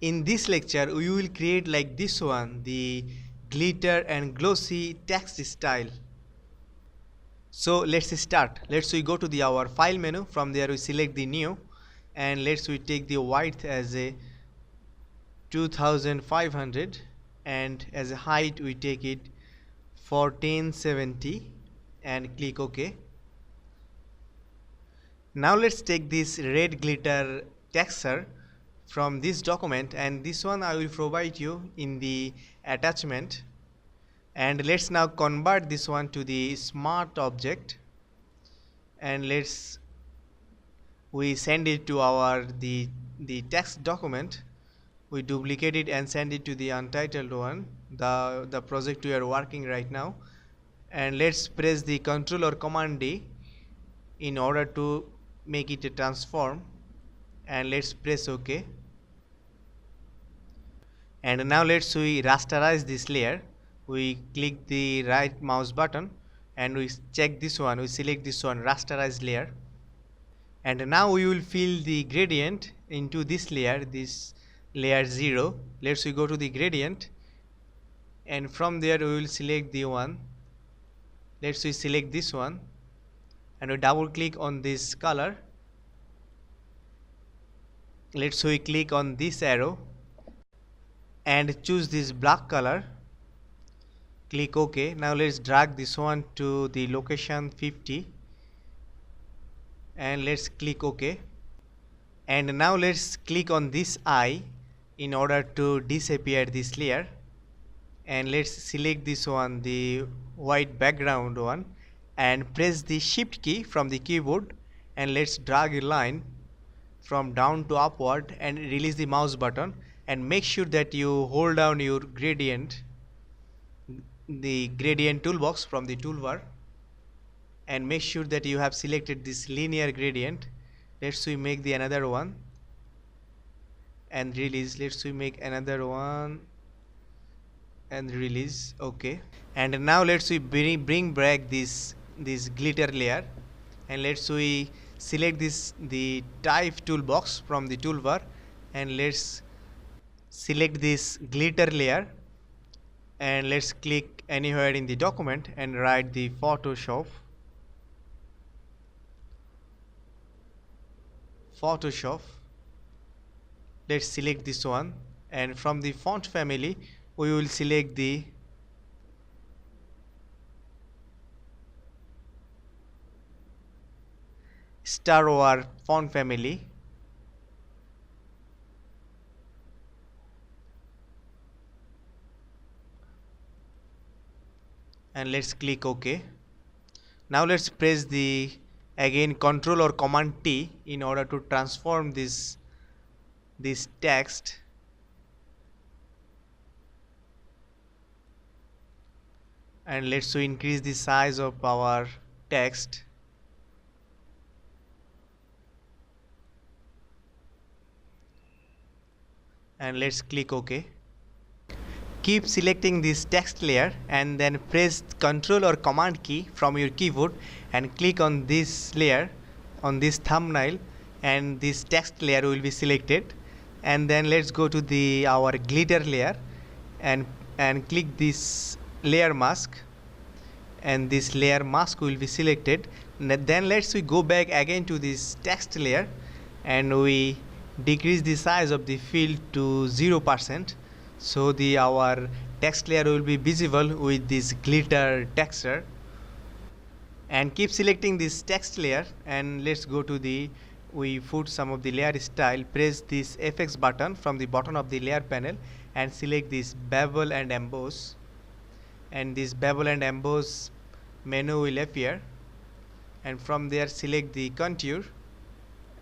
In this lecture, we will create like this one, the glitter and glossy text style. So let's start. Let's we go to the our file menu. From there we select the new, and let's we take the width as a 2500, and as a height we take it 1470 and click OK. Now let's take this red glitter texture from this document, and this one I will provide you in the attachment. And let's now convert this one to the smart object, and we send it to our the text document. We duplicate it and send it to the untitled one, the project we are working right now. And let's press the Ctrl or Command D in order to make it a transform, and let's press OK. And now let's we rasterize this layer. We click the right mouse button and we check this one, we select this one, rasterize layer. And now we will fill the gradient into this layer 0. Let's we go to the gradient, and from there we will select the one. Let's we select this one and we double click on this color. Let's we click on this arrow and choose this black color. Click OK. Now let's drag this one to the location 50 and let's click OK. And now let's click on this eye in order to disappear this layer, and let's select this one, the white background one, and press the shift key from the keyboard, and let's drag a line from down to upward and release the mouse button, and make sure that you hold down your gradient, the gradient toolbox from the toolbar, and make sure that you have selected this linear gradient. Let's we make the another one and release. Let's we make another one and release. OK. And now let's we bring back this glitter layer, and let's we select the type toolbox from the toolbar, and let's select this glitter layer, and let's click anywhere in the document and write the Photoshop. Let's select this one, and from the font family we will select the Star Wars font family, and let's click OK. Now let's press the again Ctrl or Command T in order to transform this text. And let's increase the size of our text. And let's click OK. Keep selecting this text layer and then press Ctrl or Command key from your keyboard and click on this layer, on this thumbnail, and this text layer will be selected. And then let's go to our glitter layer and click this layer mask, and this layer mask will be selected. Then let's we go back again to this text layer and we decrease the size of the field to 0%, so our text layer will be visible with this glitter texture. And keep selecting this text layer, and let's go to we put some of the layer style. Press this FX button from the bottom of the layer panel and select this bevel and emboss, and this bevel and emboss menu will appear, and from there select the contour,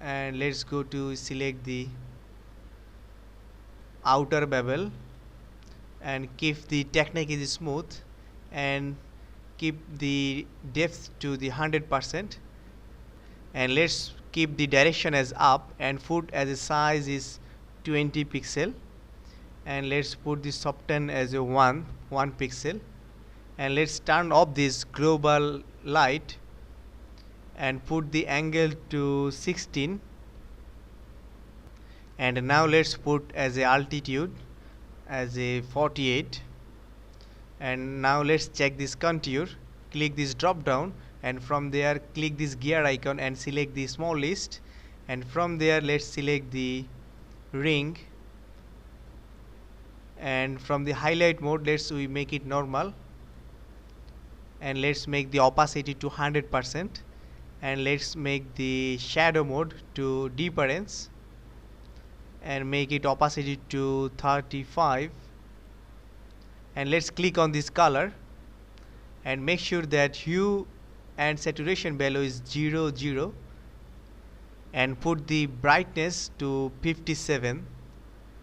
and let's go to select the outer bevel and keep the technique is smooth and keep the depth to the 100%, and let's keep the direction as up and put as a size is 20 pixel, and let's put the soften as a 1 pixel, and let's turn off this global light and put the angle to 16, And now let's put as a altitude as a 48. And now let's check this contour. Click this drop down, and from there click this gear icon and select the small list, and from there let's select the ring, and from the highlight mode we make it normal, and let's make the opacity to 100%, and let's make the shadow mode to difference and make it opacity to 35, and let's click on this color and make sure that hue and saturation value is 0 and put the brightness to 57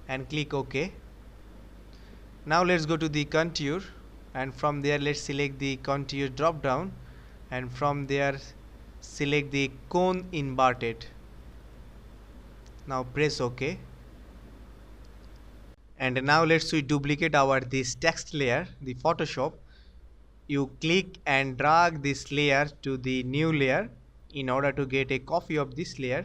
and click OK. Now let's go to the contour, and from there let's select the contour drop down, and from there select the cone inverted. Now press OK. And now let's duplicate our this text layer, the Photoshop. You click and drag this layer to the new layer in order to get a copy of this layer,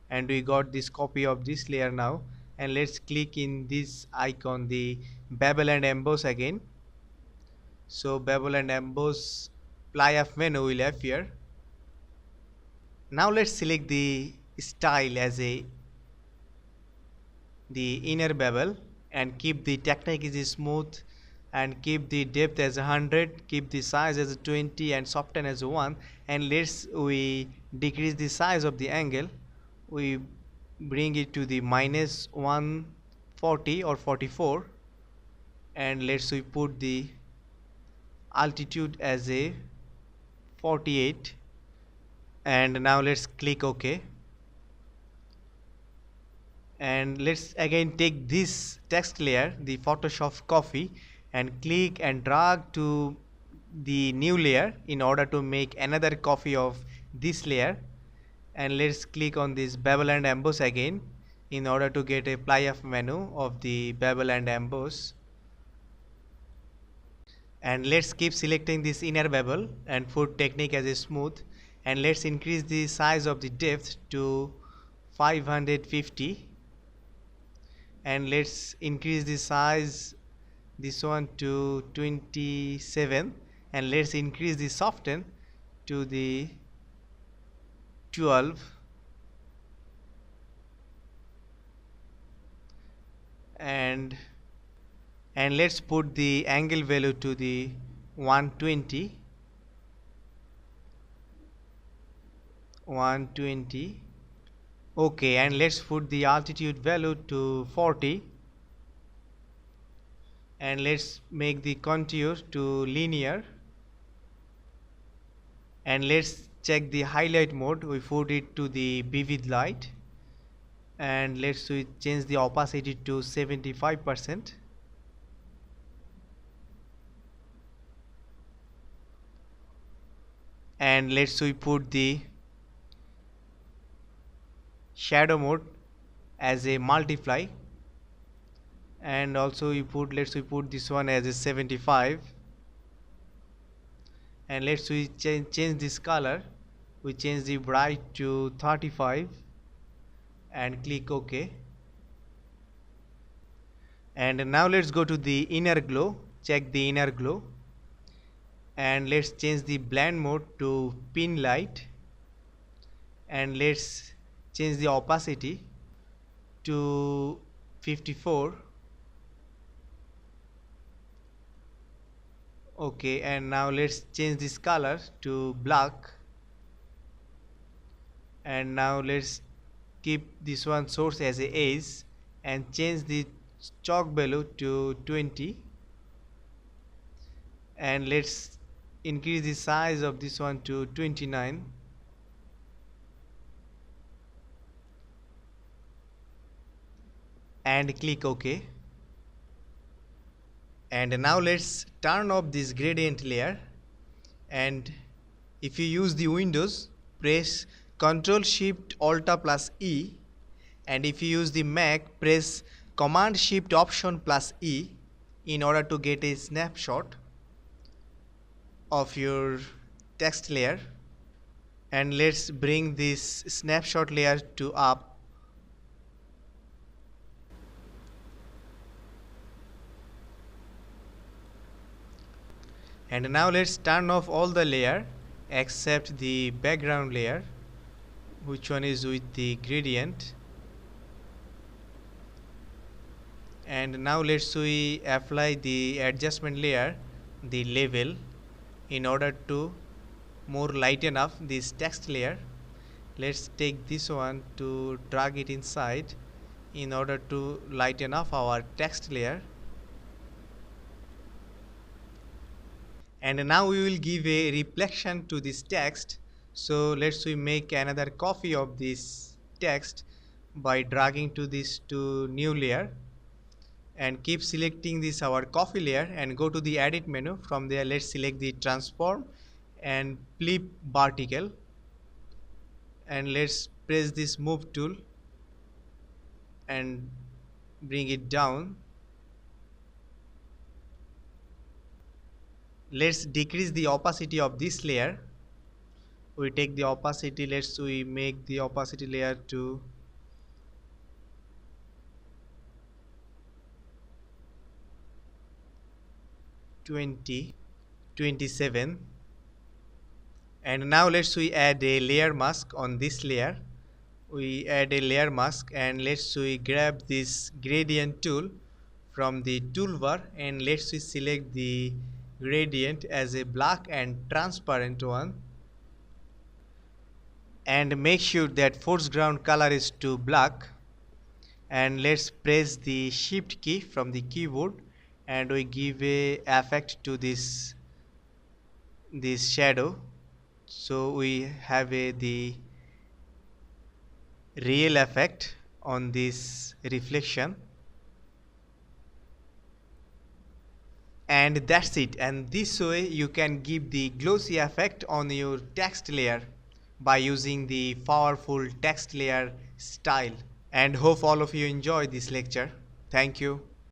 and we got this copy of this layer now. And let's click in this icon, the bevel and emboss again. So bevel and emboss ply-up menu will appear. Now let's select the style as the inner bevel, and keep the technique is smooth, and keep the depth as 100, keep the size as 20, and soften as 1. And we decrease the size of the angle. We bring it to the minus 140 or 44, and we put the altitude as a 48, and now let's click OK. And let's again take this text layer, the Photoshop copy, and click and drag to the new layer in order to make another copy of this layer. And let's click on this bevel and emboss again in order to get a ply-up menu of the bevel and emboss. And let's keep selecting this inner bevel and put technique as a smooth, and let's increase the size of the depth to 550, and let's increase the size this one to 27, and let's increase the soften to the 12, and let's put the angle value to the 120. Okay, and let's put the altitude value to 40, and let's make the contour to linear, and let's check the highlight mode. We put it to the vivid light, and let's change the opacity to 75%, and let's put the shadow mode as a multiply, and also we put this one as a 75, and let's change this color. We change the bright to 35 and click OK. And now let's go to the inner glow, check the inner glow, and let's change the blend mode to pin light, and let's change the opacity to 54. Okay, and now let's change this color to black, and now let's keep this one source as a edge and change the chalk value to 20, and let's increase the size of this one to 29, and click OK. And now let's turn off this gradient layer, and if you use the Windows, press Ctrl Shift Alt plus E, and if you use the Mac, press Command Shift Option plus E in order to get a snapshot of your text layer. And let's bring this snapshot layer to up, And now let's turn off all the layer except the background layer, which one is with the gradient. And now let's we apply the adjustment layer, the level, in order to more lighten up this text layer. Let's take this one to drag it inside in order to lighten up our text layer. And now we will give a reflection to this text. So let's we make another copy of this text by dragging to this to new layer, and keep selecting this our coffee layer and go to the edit menu. From there let's select the transform and flip vertical, and let's press this move tool and bring it down. Let's decrease the opacity of this layer. We take the opacity, let's we make the opacity layer to 20, 27. And now let's we add a layer mask on this layer. We add a layer mask, and let's we grab this gradient tool from the toolbar, and let's we select the gradient as a black and transparent one, and make sure that foreground color is to black. And let's press the shift key from the keyboard, and we give a effect to this shadow. So we have the real effect on this reflection. And that's it. And this way you can give the glossy effect on your text layer by using the powerful text layer style. And hope all of you enjoy this lecture. Thank you.